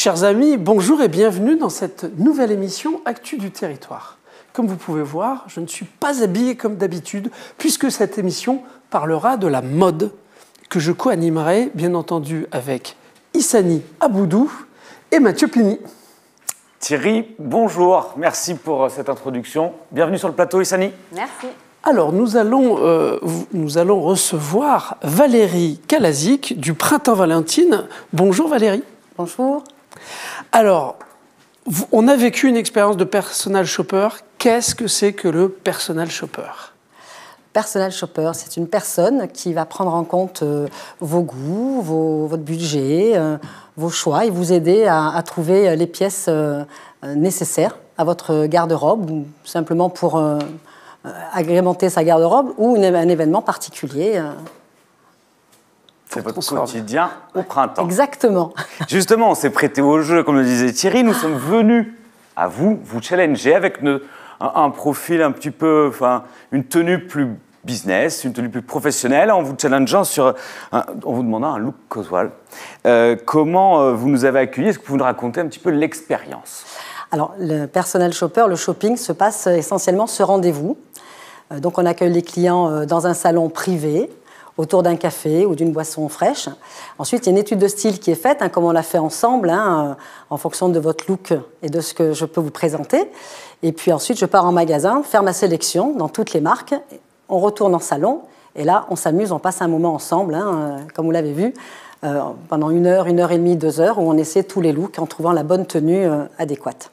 Chers amis, bonjour et bienvenue dans cette nouvelle émission Actu du territoire. Comme vous pouvez voir, je ne suis pas habillé comme d'habitude puisque cette émission parlera de la mode que je co-animerai bien entendu avec Issani Aboudou et Mathieu Pini. Thierry, bonjour, merci pour cette introduction. Bienvenue sur le plateau Issani. Merci. Alors nous allons recevoir Valérie Kalazik du Printemps Valentine. Bonjour Valérie. Bonjour. Alors, on a vécu une expérience de personal shopper. Qu'est-ce que c'est que le personal shopper ? Personal shopper, c'est une personne qui va prendre en compte vos goûts, votre budget, vos choix et vous aider à trouver les pièces nécessaires à votre garde-robe ou simplement pour agrémenter sa garde-robe ou un événement particulier. C'est votre quotidien au printemps. Exactement. Justement, on s'est prêté au jeu, comme le disait Thierry. Nous sommes venus à vous challenger avec un profil un petit peu, une tenue plus business, une tenue plus professionnelle, en vous challengeant en vous demandant un look casual. Comment vous nous avez accueillis? Est-ce que vous pouvez nous raconter un petit peu l'expérience? Alors, le personal shopper, le shopping se passe essentiellement ce rendez-vous. Donc, on accueille les clients dans un salon privé, autour d'un café ou d'une boisson fraîche. Ensuite, il y a une étude de style qui est faite, comme on l'a fait ensemble, en fonction de votre look et de ce que je peux vous présenter. Et puis ensuite, je pars en magasin, faire ma sélection dans toutes les marques. On retourne en salon et là, on s'amuse, on passe un moment ensemble, comme vous l'avez vu, pendant 1 heure, 1 heure et demie, 2 heures, où on essaie tous les looks en trouvant la bonne tenue adéquate.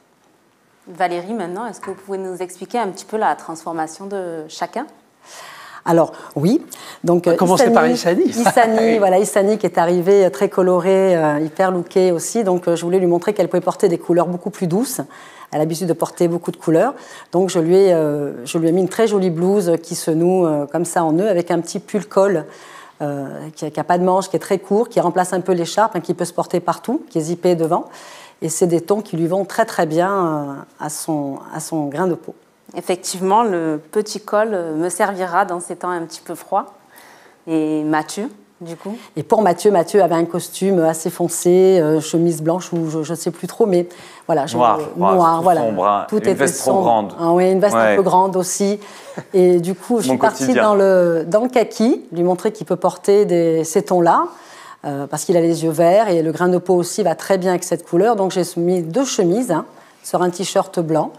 Valérie, maintenant, est-ce que vous pouvez nous expliquer un petit peu la transformation de chacun ? Alors, oui. Donc, on va commencer par Issani. Issani qui est arrivée très colorée, hyper lookée aussi. Donc, je voulais lui montrer qu'elle pouvait porter des couleurs beaucoup plus douces. Elle a l'habitude de porter beaucoup de couleurs. Donc, je lui ai mis une très jolie blouse qui se noue comme ça en nœud avec un petit pull col qui n'a pas de manches, qui est très court, qui remplace un peu l'écharpe, qui peut se porter partout, qui est zippé devant. Et c'est des tons qui lui vont très, très bien à son grain de peau. Effectivement, le petit col me servira dans ces temps un petit peu froids. Et Mathieu, du coup ? Et pour Mathieu avait un costume assez foncé, chemise blanche ou je ne sais plus trop, mais voilà. Noir, voilà. Sombre, tout une veste trop grande. Oui, une veste un peu grande aussi. Et du coup, je suis partie dans le kaki, lui montrer qu'il peut porter ces tons-là, parce qu'il a les yeux verts et le grain de peau aussi va très bien avec cette couleur. Donc j'ai mis 2 chemises sur un t-shirt blanc.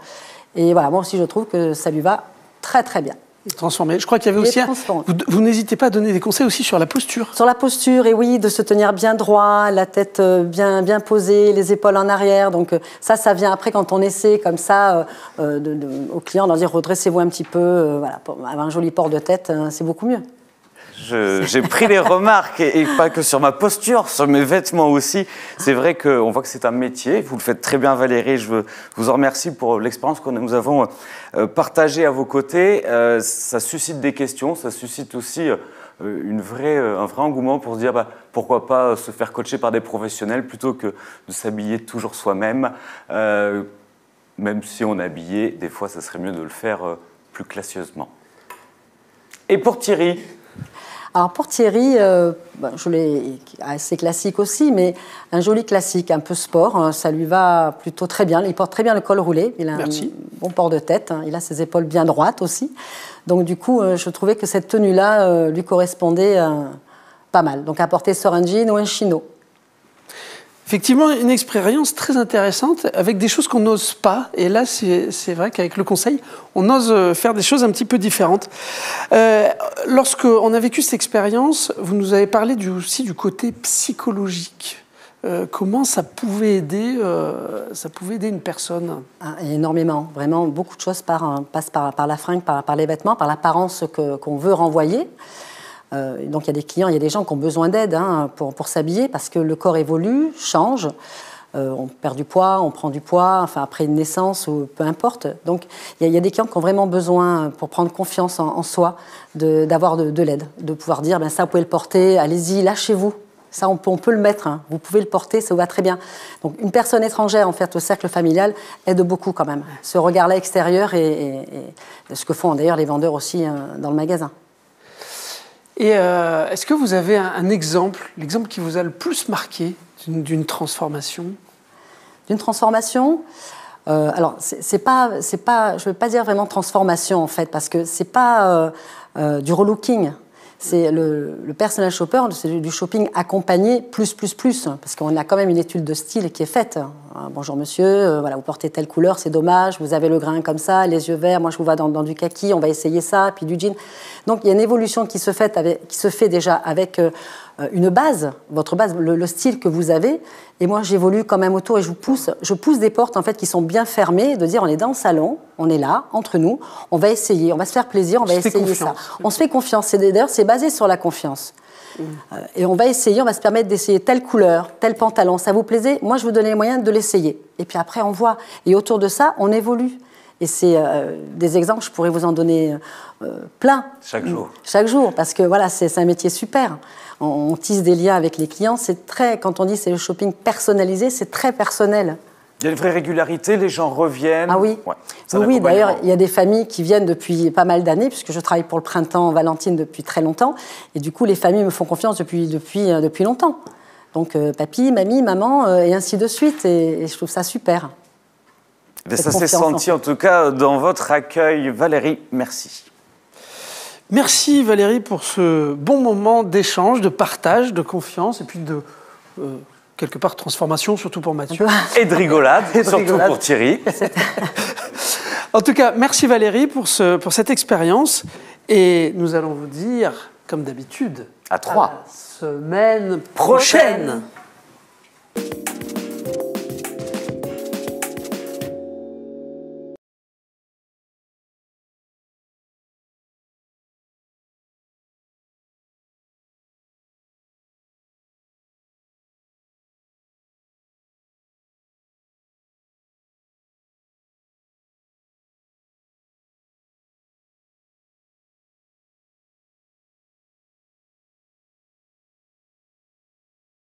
Et voilà, moi aussi, je trouve que ça lui va très, très bien. Transformé. Je crois qu'il y avait aussi vous n'hésitez pas à donner des conseils aussi sur la posture. Sur la posture, et oui, de se tenir bien droit, la tête bien posée, les épaules en arrière. Donc ça vient après quand on essaie comme ça au client d'en dire redressez-vous un petit peu, voilà, pour avoir un joli port de tête, c'est beaucoup mieux. J'ai pris les remarques, et pas que sur ma posture, sur mes vêtements aussi. C'est vrai qu'on voit que c'est un métier. Vous le faites très bien, Valérie. Je vous en remercie pour l'expérience que nous avons partagée à vos côtés. Ça suscite des questions, ça suscite aussi un vrai engouement pour se dire pourquoi pas se faire coacher par des professionnels plutôt que de s'habiller toujours soi-même. Même si on est habillé, des fois, ça serait mieux de le faire plus classieusement. Et pour Thierry ? Alors pour Thierry, je l'ai assez classique aussi, mais un joli classique, un peu sport, ça lui va plutôt très bien. Il porte très bien le col roulé, il a un bon port de tête, il a ses épaules bien droites aussi. Donc du coup, je trouvais que cette tenue-là lui correspondait pas mal. Donc à porter sur un jean ou un chino. Effectivement, une expérience très intéressante avec des choses qu'on n'ose pas. Et là, c'est vrai qu'avec le conseil, on ose faire des choses un petit peu différentes. Lorsqu'on a vécu cette expérience, vous nous avez parlé aussi du côté psychologique. Comment ça pouvait aider une personne ? Énormément, vraiment, beaucoup de choses passent par la fringue, par les vêtements, par l'apparence qu'on veut renvoyer. Donc il y a des clients, il y a des gens qui ont besoin d'aide pour s'habiller parce que le corps évolue, change, on perd du poids, on prend du poids, après une naissance ou peu importe. Donc il y a des clients qui ont vraiment besoin, pour prendre confiance en soi, d'avoir de l'aide, de pouvoir dire ça vous pouvez le porter, allez-y, lâchez-vous. Ça, on peut le mettre, vous pouvez le porter, ça vous va très bien. Donc une personne étrangère, en fait, au cercle familial, aide beaucoup quand même. Ce regard-là extérieur et ce que font d'ailleurs les vendeurs aussi dans le magasin. Et est-ce que vous avez un exemple, l'exemple qui vous a le plus marqué d'une transformation ? D'une transformation, alors c'est pas, je ne veux pas dire vraiment transformation en fait, parce que c'est pas du relooking. C'est le personal shopper, c'est du shopping accompagné plus, parce qu'on a quand même une étude de style qui est faite. Bonjour monsieur, voilà, vous portez telle couleur, c'est dommage, vous avez le grain comme ça, les yeux verts, moi je vous vois dans du kaki, on va essayer ça, puis du jean. Donc il y a une évolution qui se fait déjà avec une base, votre base, le style que vous avez, et moi j'évolue quand même autour et je pousse des portes en fait qui sont bien fermées, de dire on est dans le salon, on est là, entre nous, on va essayer, on va se faire plaisir, on va essayer ça. On se fait confiance, d'ailleurs c'est basé sur la confiance. Et on va essayer, on va se permettre d'essayer telle couleur, tel pantalon, ça vous plaisait? Moi je vous donne les moyens de l'essayer. Et puis après on voit, et autour de ça on évolue. Et c'est des exemples, je pourrais vous en donner plein. Chaque jour. Chaque jour, parce que voilà, c'est un métier super. On tisse des liens avec les clients. C'est très, quand on dit c'est le shopping personnalisé, c'est très personnel. Il y a une vraie régularité, les gens reviennent. Ah oui, ouais, oui d'ailleurs, il y a des familles qui viennent depuis pas mal d'années, puisque je travaille pour le Printemps Valentine depuis très longtemps. Et du coup, les familles me font confiance depuis longtemps. Donc, papy, mamie, maman, et ainsi de suite. Et je trouve ça super. Mais ça s'est senti en tout cas dans votre accueil. Valérie, merci. Merci Valérie pour ce bon moment d'échange, de partage, de confiance et puis de quelque part transformation, surtout pour Mathieu. Et de rigolade, surtout pour Thierry. En tout cas, merci Valérie pour cette expérience et nous allons vous dire, comme d'habitude, à 3 semaine prochaine.